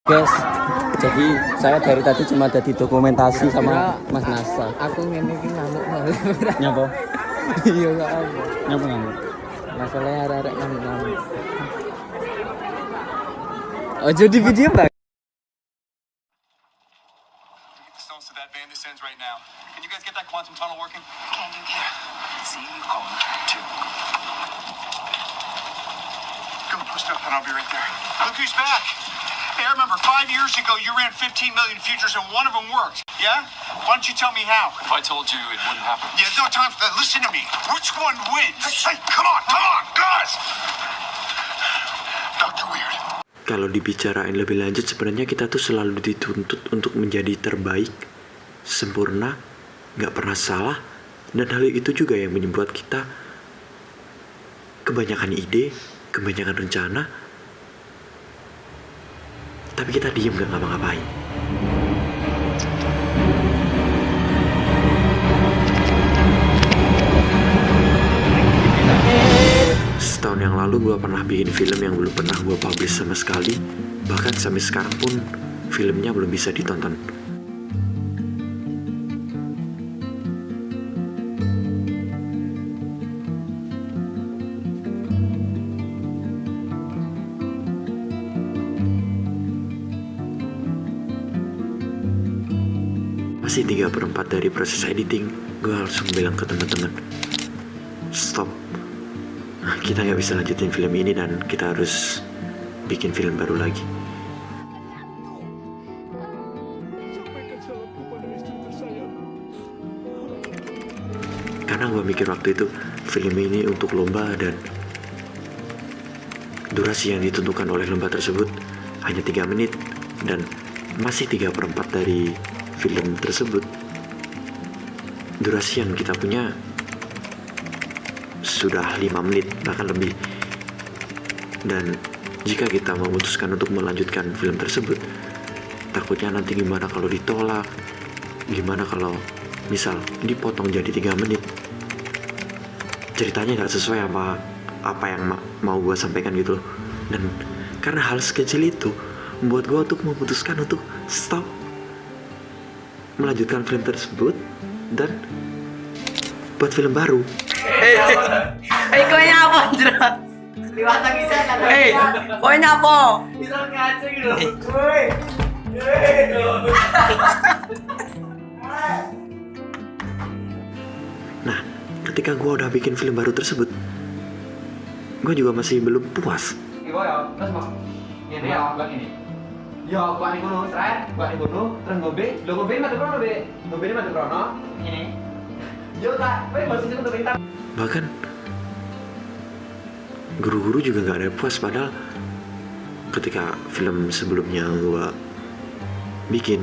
Guys, jadi saya dari tadi cuma ada di dokumentasi sama Mas Nasa. Aku ngene iki ngamuk malah. Nyapa? Iya gak apa. Nyapa ngamuk? Masalahnya arek-arek ngamuk-ngamuk. Ojo di video, Bang. Stones to that van this ends right now. Can you guys get that quantum tunnel working? Can you get? See you call me too. Go post up and I'll be right there. Look who's back. Hey, I remember 5 years ago you ran 15 million futures and one of them worked. Yeah? Why don't you tell me how? If I told you, it wouldn't happen. Yeah, there's no time for that. Listen to me. Which one wins? Hey, come on, guys! Dr. Weird. Kalau dibicarain lebih lanjut, sebenarnya kita tuh selalu dituntut untuk menjadi terbaik, sempurna, gak pernah salah, dan hal itu juga yang membuat kita kebanyakan ide, kebanyakan rencana, tapi kita diem gak ngapa-ngapain. Setahun yang lalu gue pernah bikin film yang belum pernah gue publish sama sekali. Bahkan sampai sekarang pun filmnya belum bisa ditonton. Masih 3/4 dari proses editing, gue langsung bilang ke teman-teman, stop. Kita nggak bisa lanjutin film ini dan kita harus bikin film baru lagi. Karena gue mikir waktu itu film ini untuk lomba dan durasi yang ditentukan oleh lomba tersebut hanya 3 menit dan masih 3/4 dari film tersebut. Durasi yang kita punya sudah 5 menit bahkan lebih, dan jika kita memutuskan untuk melanjutkan film tersebut, takutnya nanti gimana kalau ditolak, gimana kalau misal dipotong jadi 3 menit, ceritanya gak sesuai apa yang mau gue sampaikan gitu loh. Dan karena hal sekecil itu membuat gue untuk memutuskan untuk stop melanjutkan film tersebut dan buat film baru. Kowe nyapa, Jra? Liwat lagi saya kan. Kowe nyapa? Bisa ngaceng lho. Woi. Nah, ketika gue udah bikin film baru tersebut, gue juga masih belum puas. Ibu ya, terus mau. Ini ya, bang ini. Ya, buat ning ngono, buat ning ngono, terus ngombe. Lho ngombe mati krono, Be. Ngombe mati krono. Ini. Yo tak, kowe masih untuk bintang. Bahkan guru-guru juga gak ada puas, padahal ketika film sebelumnya gue bikin,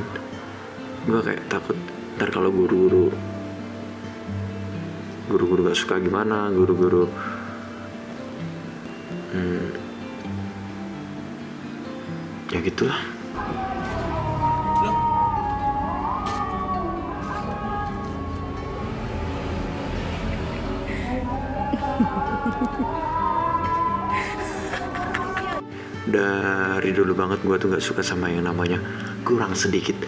gue kayak takut ntar kalau guru-guru gak suka gimana, guru-guru ya gitulah. Dari dulu banget gue tuh gak suka sama yang namanya kurang sedikit.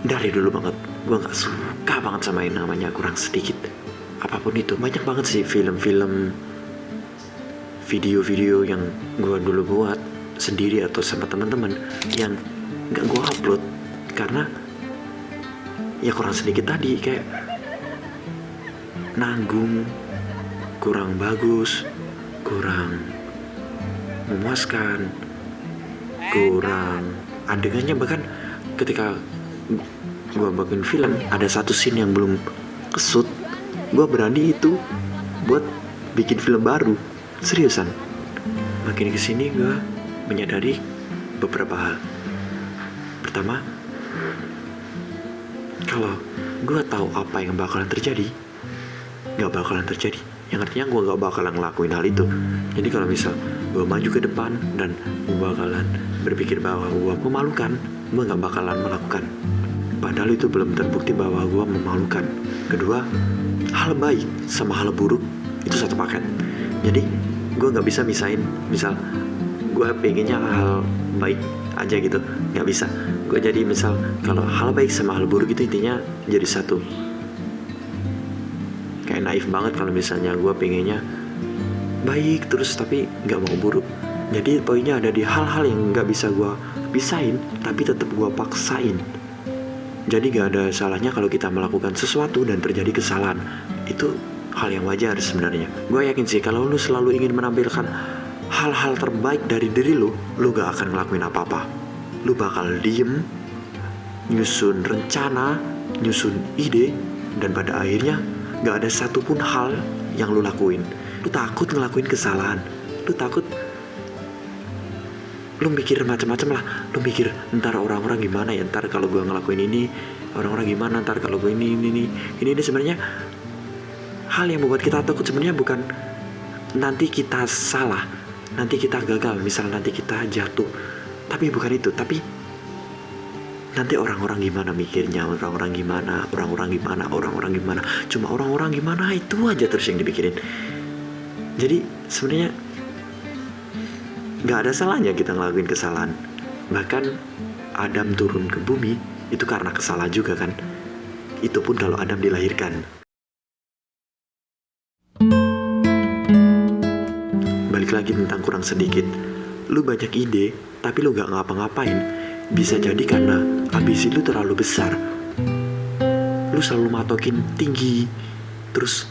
Dari dulu banget gue gak suka banget sama yang namanya kurang sedikit. Apapun itu, banyak banget sih film-film, video-video yang gue dulu buat sendiri atau sama teman-teman yang gak gue upload karena ya kurang sedikit tadi, kayak nanggung, kurang bagus, kurang memuaskan, kurang adegannya. Bahkan ketika gue bikin film ada satu scene yang belum kesut, gue berani itu buat bikin film baru. Seriusan, makin kesini gue menyadari beberapa hal. Pertama, kalau gue tahu apa yang bakalan terjadi, gak bakalan terjadi. Yang artinya gue gak bakalan ngelakuin hal itu. Jadi kalau misal gue maju ke depan dan gue bakalan berpikir bahwa gue memalukan, gue gak bakalan melakukan. Padahal itu belum terbukti bahwa gue memalukan. Kedua, hal baik sama hal buruk itu satu paket. Jadi gue gak bisa misahin, misal gue pengennya hal baik aja gitu, nggak bisa. Gue jadi misal kalau hal baik sama hal buruk itu intinya jadi satu. Kayak naif banget kalau misalnya gue pengennya baik terus tapi nggak mau buruk. Jadi poinnya ada di hal-hal yang nggak bisa gue pisahin tapi tetap gue paksain. Jadi gak ada salahnya kalau kita melakukan sesuatu dan terjadi kesalahan. Itu hal yang wajar sebenarnya. Gue yakin sih kalau lu selalu ingin menampilkan hal-hal terbaik dari diri lu gak akan ngelakuin apa-apa. Lu bakal diem, nyusun rencana, nyusun ide, dan pada akhirnya gak ada satupun hal yang lu lakuin. Lu takut ngelakuin kesalahan. Lu takut, lu mikir macam-macam lah. Lu mikir ntar orang-orang gimana ya, ntar kalau gue ngelakuin ini orang-orang gimana, ntar kalau gue ini sebenarnya hal yang membuat kita takut sebenarnya bukan nanti kita salah, nanti kita gagal, misal nanti kita jatuh, tapi bukan itu. Tapi nanti orang-orang gimana mikirnya, orang-orang gimana, cuma orang-orang gimana itu aja terus yang dipikirin. Jadi sebenarnya gak ada salahnya kita ngelakuin kesalahan. Bahkan Adam turun ke bumi itu karena kesalahan juga kan. Itu pun kalau Adam dilahirkan. Balik lagi tentang kurang sedikit. Lu banyak ide tapi lu gak ngapa-ngapain. Bisa jadi karena ambisi lu terlalu besar. Lu selalu matokin tinggi. Terus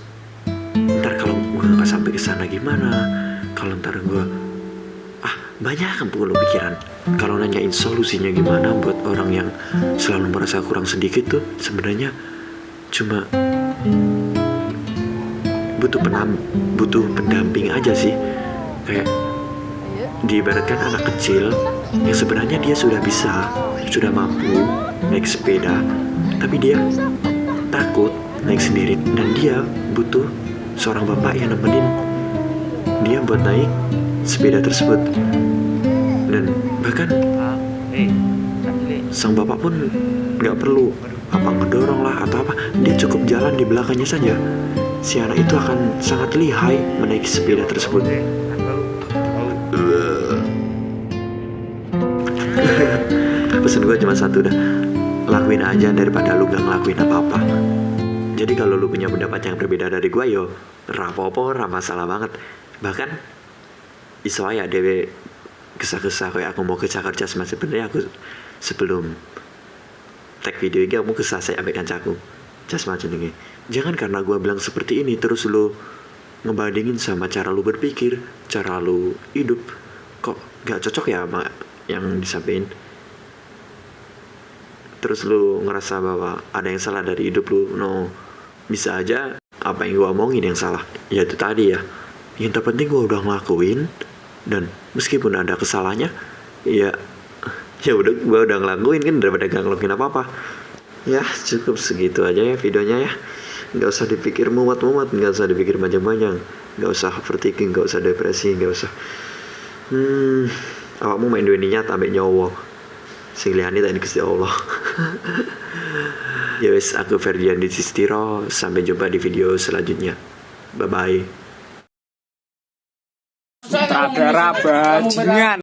ntar kalau gue gak sampai kesana gimana, kalau ntar gue banyak kan lu pikiran. Kalau nanyain solusinya gimana buat orang yang selalu merasa kurang sedikit tuh sebenarnya cuma butuh pendamping aja sih. Kayak diibaratkan anak kecil yang sebenarnya dia sudah mampu naik sepeda, tapi dia takut naik sendiri dan dia butuh seorang bapak yang nemenin dia buat naik sepeda tersebut. Dan bahkan sang bapak pun gak perlu ngedorong lah atau apa, dia cukup jalan di belakangnya saja. Si anak itu akan sangat lihai menaiki sepeda tersebut. Pesan gue cuma satu dah, lakuin aja daripada lu gak ngelakuin apa-apa. Jadi kalau lu punya pendapat yang berbeda dari gue, yo rapopo, masalah banget. Bahkan iso ya dewe kesah-kesah kayak aku mau kerja semasa sebenarnya aku sebelum tag video ini aku kesah saya ambil kancaku jas macam ini. Jangan karena gue bilang seperti ini terus lu ngebandingin sama cara lu berpikir, cara lu hidup kok gak cocok ya sama yang disampaikan. Terus lu ngerasa bahwa ada yang salah dari hidup lu. No, bisa aja apa yang gue omongin yang salah. Ya itu tadi ya, yang terpenting gue udah ngelakuin. Dan meskipun ada kesalahannya, ya udah gue udah ngelakuin kan daripada gak ngelakuin apa-apa. Ya cukup segitu aja ya videonya ya. Gak usah dipikir muat-muat, gak usah dipikir panjang-panjang, gak usah overthinking, gak usah depresi, gak usah awakmu main dunia nyata ambek nyawa sing liyane tak Gusti Allah. Ya wis, aku Ferdian di Sistiro. Sampai jumpa di video selanjutnya. Bye bye. Sutradara bajingan.